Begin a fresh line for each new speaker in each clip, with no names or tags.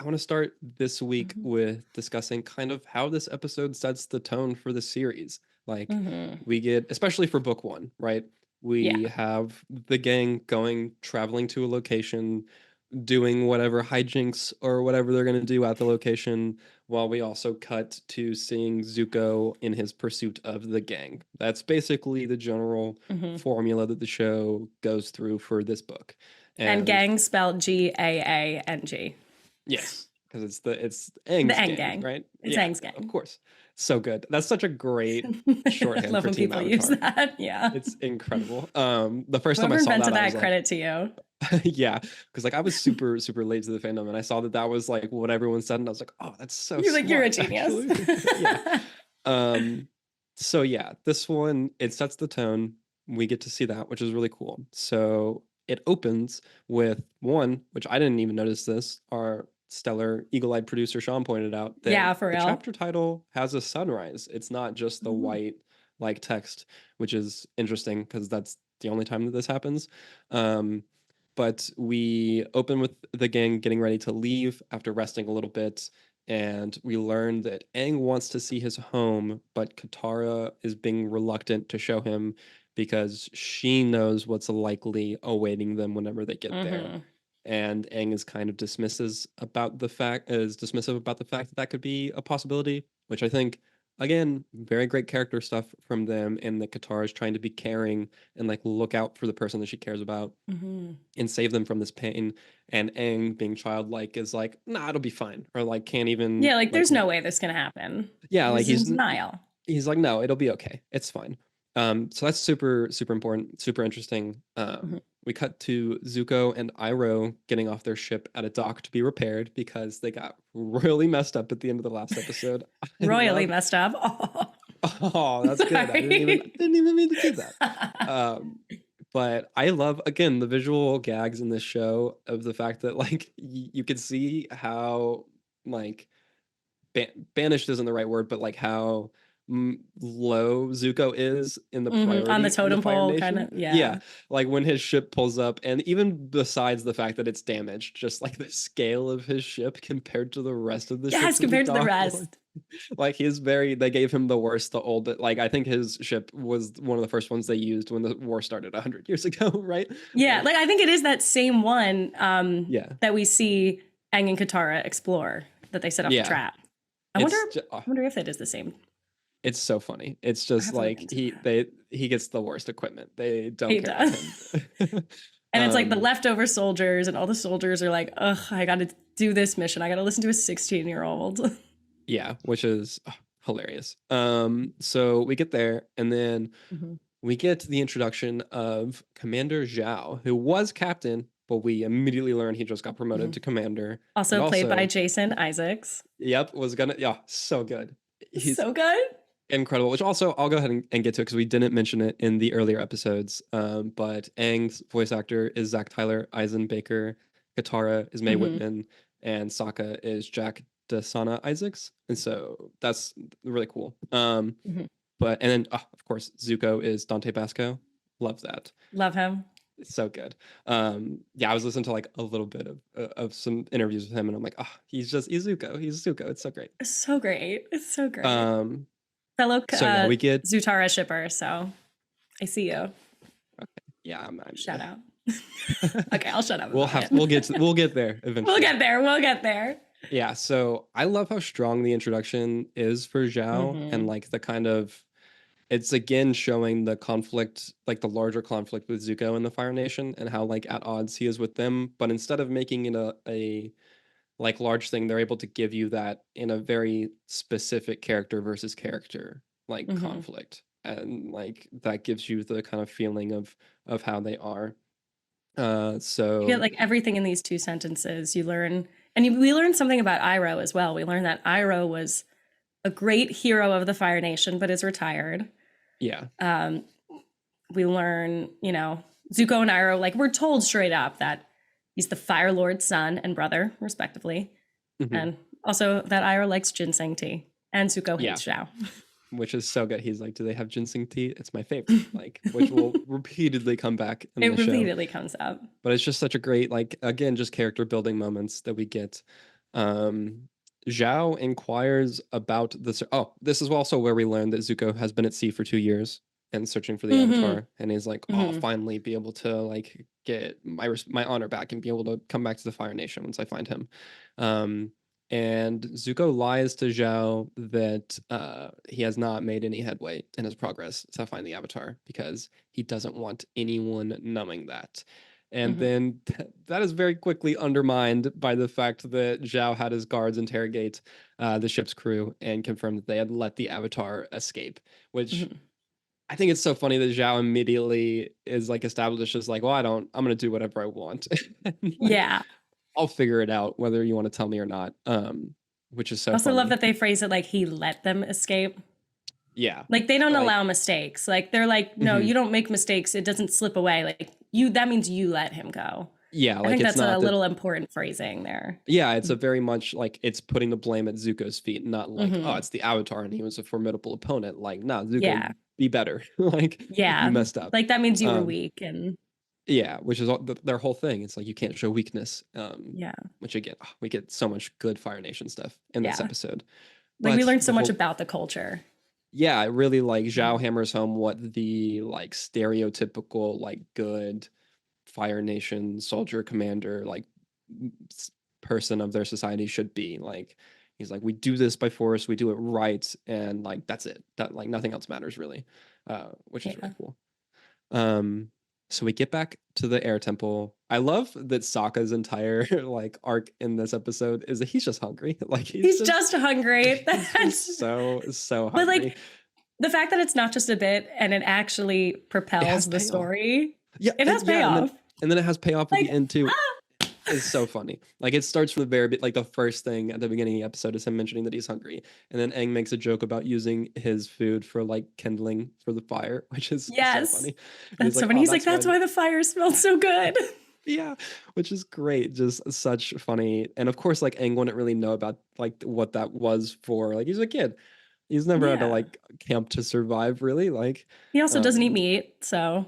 want to start this week
Mhm.
with discussing kind of how this episode sets the tone for the series. Like,
Mhm.
we get, especially for book one, right?
Yeah.
We have the gang traveling to a location, doing whatever hijinks or whatever they're going to do at the location, while we also cut to seeing Zuko in his pursuit of the gang. That's basically the general
Mhm.
formula that the show goes through for this book.
And
And
gang spelled Gaang.
yes, because it's
The
Aang's
Aang
gang,
gang.
right?
It's
Yeah,
Aang's
of
gang.
course. So good. That's such a great
I
shorthand
love
for
when
Team
people use
Avatar.
that. Yeah.
It's incredible. The first time I
Whoever
saw that,
invented
I was
that,
like,
credit to you.
yeah, because like I was super super late to the fandom, and I saw that that was like what everyone said, and I was like, oh, that's so
You're a
smart,
genius.
actually. Yeah. Um. So yeah, this one it sets the tone. We get to see that, which is really cool. So it opens with one, which I didn't even notice this. Our stellar eagle-eyed producer Sean pointed out that
Yeah, for
the
real.
chapter title has a sunrise. It's not just the
Mhm.
white like text, which is interesting because that's the only time that this happens. Um, but we open with the gang getting ready to leave after resting a little bit, and we learn that Aang wants to see his home, but Katara is being reluctant to show him because she knows what's likely awaiting them whenever they get there.
Mhm.
And Aang is kind of dismissive about the fact that that could be a possibility, which I think again, very great character stuff from them, and that Katara is trying to be caring and like look out for the person that she cares about
Mhm.
and save them from this pain. And Aang, being childlike, is like, nah, it'll be fine, or like can't even
Yeah, like
like,
there's no way this can happen.
yeah, like
He's in denial.
he's like, no, it'll be okay, it's fine. So that's super super important, super interesting.
Mhm.
We cut to Zuko and Iroh getting off their ship at a dock to be repaired because they got really messed up at the end of the last episode. I
Royally
love.
messed up. Oh,
Oh, that's good. I
sorry.
didn't even mean to do that. Um, but I love again the visual gags in this show of the fact that like you could see how like banished isn't the right word, but like how low Zuko is in the
On the
priority in the
totem
Fire
pole, kind
Nation.
of. Yeah.
Yeah, like when his ship pulls up, and even besides the fact that it's damaged, just like the scale of his ship compared to the rest of the
Yes,
ships at the
compared to the
dock,
rest.
like he's very. They gave him the worst, the old. Like I think his ship was one of the first ones they used when the war started 100 years ago, right?
Yeah,
Like
like I think it is that same one
yeah,
that we see Aang and Katara explore that they set off the
yeah.
trap.
It's
I wonder if it is the same.
it's so funny. It's
I
just
have to look
like
into that.
he gets the worst equipment. They don't
He
care about
does.
him.
And it's like the
um
leftover soldiers, and all the soldiers are like, ugh, I gotta do this mission. I gotta listen to a 16-year-old.
yeah, which is hilarious. So we get there, and then
Mhm.
we get the introduction of Commander Zhao, who was captain, but we immediately learn he just got promoted
Mhm.
to commander. And
Also played by
also,
Jason Isaacs.
yep, was gonna, yeah, so good. He's
So good.
incredible, which also I'll go ahead and get to it because we didn't mention it in the earlier episodes. But Aang's voice actor is Zach Tyler Eisenbaker, Katara is Mae
Mhm.
Whitman, and Sokka is Jack Dasana Isaacs. And so that's really cool.
Mhm.
But and then of course Zuko is Dante Basco. Love that.
Love him.
It's so good. Yeah, I was listening to like a little bit of some interviews with him, and I'm like, he's Zuko. He's Zuko. It's so great.
It's so great. It's so great.
Um,
Fellow
so yeah, we get
Zutara shipper, so I see
yeah,
you.
okay, yeah.
Shout out. Okay, I'll shut up about it.
we'll get there
We'll
eventually.
get there. We'll get there.
Yeah, so I love how strong the introduction is for Zhao, and
Hmm.
like the kind of it's again showing the conflict, like the larger conflict with Zuko and the Fire Nation, and how like at odds he is with them. But instead of making it a like large thing, they're able to give you that in a very specific character versus character like
Hmm.
conflict, and like that gives you the kind of feeling of how they are.
You get
So
like everything in these two sentences. You learn, and we learn something about Iroh as well. We learn that Iroh was a great hero of the Fire Nation, but is retired.
yeah.
Um, we learn, Zuko and Iroh, like we're told straight up that he's the Fire Lord's son and brother, respectively,
Mhm.
and also that Iroh likes ginseng tea, and Zuko
Yeah,
hates Zhao.
which is so good. He's like, "Do they have ginseng tea?" It's my favorite, like, which will repeatedly come back in the
It
show.
repeatedly comes up.
But it's just such a great, like, again, just character building moments that we get. Um, Zhao inquires about the. Oh, this is also where we learn that Zuko has been at sea for 2 years and searching for the
Mm-hmm.
Avatar, and he's like, "Oh, I'll
Mm-hmm.
finally be able to like get my honor back and be able to come back to the Fire Nation once I find him." Um, and Zuko lies to Zhao that he has not made any headway in his progress to find the Avatar because he doesn't want anyone knowing that. And
Mm-hmm.
then that is very quickly undermined by the fact that Zhao had his guards interrogate the ship's crew and confirm that they had let the Avatar escape, which
Mm-hmm.
I think it's so funny that Zhao immediately is like established as like, well, I'm gonna do whatever I want. And like,
Yeah.
I'll figure it out whether you want to tell me or not. Which is
I
so
also love
funny.
that they phrase it like he let them escape.
Yeah.
Like they don't
Like,
allow mistakes. Like they're like, no,
mhm.
you don't make mistakes. It doesn't slip away. Like you, that means you let him go.
Yeah,
I
like
think
it's
that's a
not that
little important phrasing there.
yeah, it's a very much like it's putting the blame at Zuko's feet, not like, oh,
Mm-hmm.
it's the Avatar and he was a formidable opponent. Like, nah, Zuko,
Yeah.
be better. Like, you
Yeah.
messed up.
Like that means you were
Um,
weak and
yeah, which is their whole thing. It's like you can't show weakness.
yeah.
Which again, we get so much good Fire Nation stuff in this
Yeah.
episode.
Like we
But
learned so
the
much
whole
about the culture.
yeah, it really like Zhao
Mhm.
hammers home what the like stereotypical like good Fire Nation soldier commander like person of their society should be. Like he's like, we do this by force, we do it right, and like that's it. That like nothing else matters really, which is
Yeah.
really cool. Um, so we get back to the air temple. I love that Sokka's entire like arc in this episode is that he's just hungry. Like
He's just hungry.
he's
That's
just so
but like
hungry.
the fact that it's not just a bit and it actually
It has
propels the
payoff.
story.
Yeah,
It has
yeah,
payoff.
and then it has payoff at
Like
the end too.
ah!
Is so funny. Like it starts from the very bit, like the first thing at the beginning of the episode is him mentioning that he's hungry, and then Aang makes a joke about using his food for like kindling for the fire, which is so
Yes.
funny. And he's
That's so
like,
funny.
"Oh,
He's like,
that's why."
that's why the fire smells so good.
Yeah, which is great. Just such funny, and of course, like Aang wouldn't really know about like what that was for. Like he's a kid. He's never had to
Yeah.
like camp to survive, really. Like,
He also doesn't eat
um,
meat, so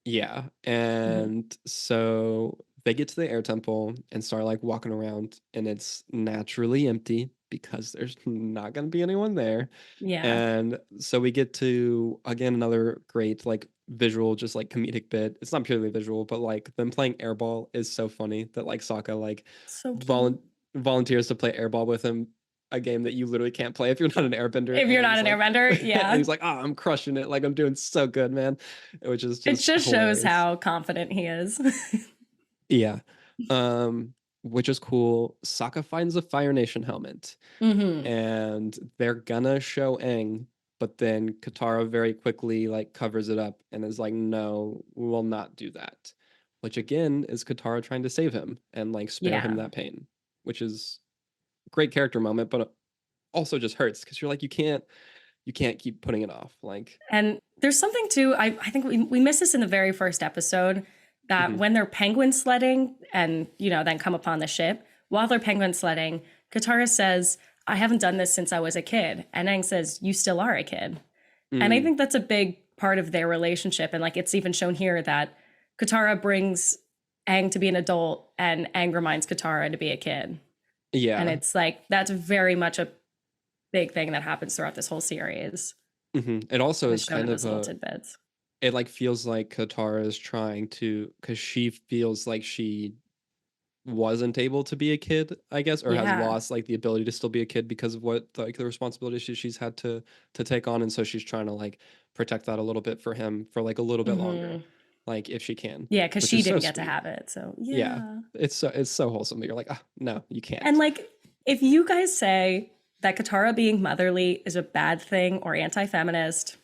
yeah,
mhm.
and so they get to the air temple and start like walking around, and it's naturally empty because there's not going to be anyone there.
Yeah.
And so we get to again another great like visual, just like comedic bit. It's not purely visual, but like them playing airball is so funny that like Sokka like
So cute.
volun volunteers to play airball with him, a game that you literally can't play if you're not an airbender.
If
And
you're not
he's
an
like,
airbender,
and
yeah.
he's like, oh, I'm crushing it. Like I'm doing so good, man. Which is
It
just
just shows
hilarious.
how confident he is.
Yeah. Um, which is cool. Sokka finds a Fire Nation helmet
Hmm.
and they're gonna show Aang, but then Katara very quickly like covers it up and is like, no, we will not do that. Which again is Katara trying to save him and like spare him
Yeah.
that pain, which is a great character moment, but also just hurts because you're like, you can't keep putting it off. Like,
And there's something too, I think we missed this in the very first episode that
mhm,
when they're penguin sledding and, then come upon the ship, while they're penguin sledding, Katara says, I haven't done this since I was a kid. And Aang says, you still are a kid. And I
mm,
think that's a big part of their relationship. And like it's even shown here that Katara brings Aang to be an adult and Aang reminds Katara to be a kid. And
yeah.
it's like that's very much a big thing that happens throughout this whole series.
It also
And it's
is
shown
kind
in
of
those little
a
tidbits.
it like feels like Katara is trying to because she feels like she wasn't able to be a kid, I guess, or has
Yeah.
lost like the ability to still be a kid because of what like the responsibilities she's had to take on, and so she's trying to like protect that a little bit for him for like a little bit longer,
Hmm.
like if she can,
Yeah, because
which
she
is so
didn't get to
sweet.
have it. So
Yeah,
yeah.
it's so wholesome that you're like, ah, no, you
And
can't.
like if you guys say that Katara being motherly is a bad thing or anti-feminist,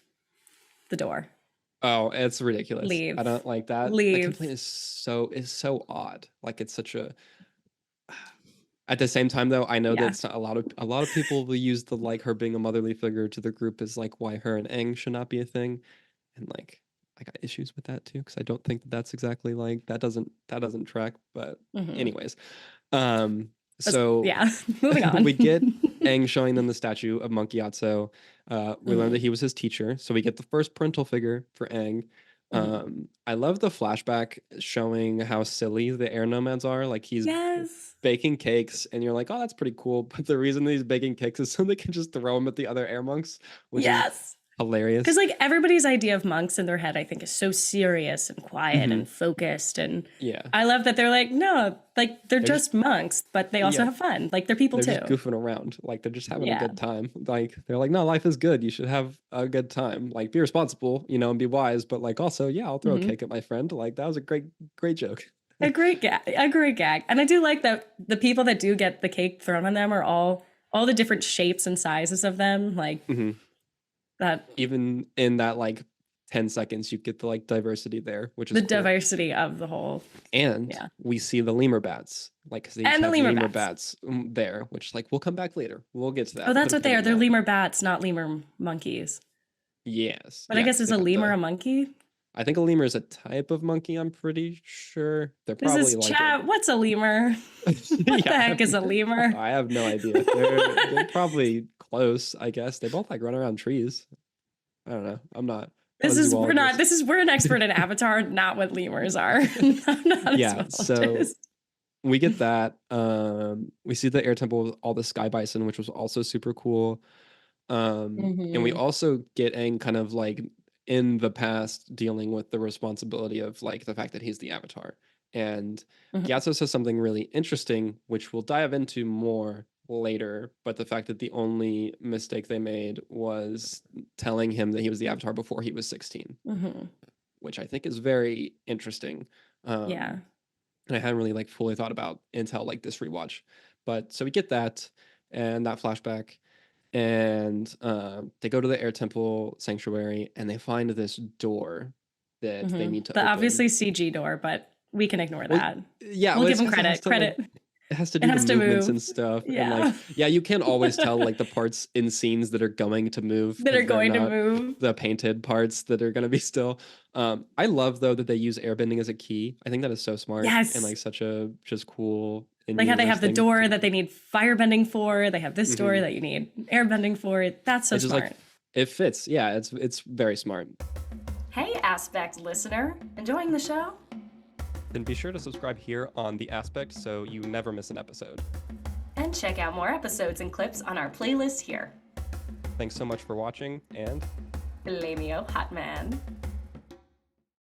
the door.
Oh, it's ridiculous. I
Leave.
don't like that. The complaint
Leave.
is so odd. Like it's such a At the same time, though, I know
Yeah.
that a lot of people will use the like her being a motherly figure to the group as like why her and Aang should not be a thing, and like I got issues with that too because I don't think that that's exactly like that doesn't track. But
Hmm.
anyways, um, so
Yeah. Moving on.
we get Aang showing them the statue of Monkey Atso. We learned
Hmm.
that he was his teacher, so we get the first parental figure for Aang.
Mhm.
I love the flashback showing how silly the air nomads are. Like he's
Yes.
baking cakes, and you're like, oh, that's pretty cool. But the reason that he's baking cakes is so they can just throw them at the other air monks, which is
Yes. Because
hilarious.
like everybody's idea of monks in their head, I think, is so serious and quiet
Hmm.
and focused. And
Yeah,
I love that they're like, no, like they're
they're just
just monks, but they also
yeah,
have fun. Like they're people
they're just
too.
goofing around. Like they're just having a
Yeah.
good time. Like they're like, no, life is good. You should have a good time. Like be responsible, and be wise. But like also, yeah, I'll throw a
Hmm.
cake at my friend. Like that was a great joke.
A great gag. A great gag. And I do like that the people that do get the cake thrown on them are all the different shapes and sizes of them. Like
Hmm.
that
Even in that like 10 seconds, you get the like diversity there, which
the
is cool.
diversity of the whole.
And
Yeah.
we see the lemur bats, like because they each
And the
have
lemur
lemur
bats.
bats there, which like we'll come back later. We'll get to
Oh,
that.
that's
But
what they are.
hitting
They're
that,
lemur bats, not lemur monkeys.
yes,
But I
yeah,
guess
because
is
they
a
got
lemur
the.
a monkey?
I think a lemur is a type of monkey. I'm pretty sure they're
This
probably
is
like a.
chat. What's a lemur? What the
Yeah,
heck is a lemur?
I have no idea. They're probably close. I guess they both like run around trees. I don't know. I'm not a zoologist.
We're an expert in Avatar, not what lemurs are. I'm not a
Yeah, so
zoologist.
we get that. We see the air temple with all the sky bison, which was also super cool. And we
Hmm.
also get Aang kind of like in the past dealing with the responsibility of like the fact that he's the Avatar. And
Hmm.
Gyatso says something really interesting, which we'll dive into more later. But the fact that the only mistake they made was telling him that he was the Avatar before he was 16,
Hmm.
which I think is very interesting.
Yeah.
Um, and I hadn't really like fully thought about until like this rewatch. But so we get that and that flashback, and they go to the air temple sanctuary and they find this door that they
Hmm.
need to
The
open.
obviously CG door, but we can ignore
Well,
that.
yeah,
We'll
well,
give
it's
them
because it has
credit.
to like
Credit.
it has to
It
do the
has to
movements
move.
and stuff, and like
Yeah.
yeah, you can't always tell like the parts in scenes that are going to move
That are
because they're
going to
not
move.
the painted parts that are going to be still. I love though that they use airbending as a key. I think that is so smart and
Yes.
like such a just cool in
Like how they
universe
have the
thing to
door that
do.
they need firebending for. They have this door
Hmm.
that you need airbending for. That's so
It just like
smart.
it fits. Yeah, it's very smart.
Hey, Aspect listener. Enjoying the show?
Then be sure to subscribe here on The Aspect so you never miss an episode.
And check out more episodes and clips on our playlist here.
Thanks so much for watching, and
Lameo Hot Man.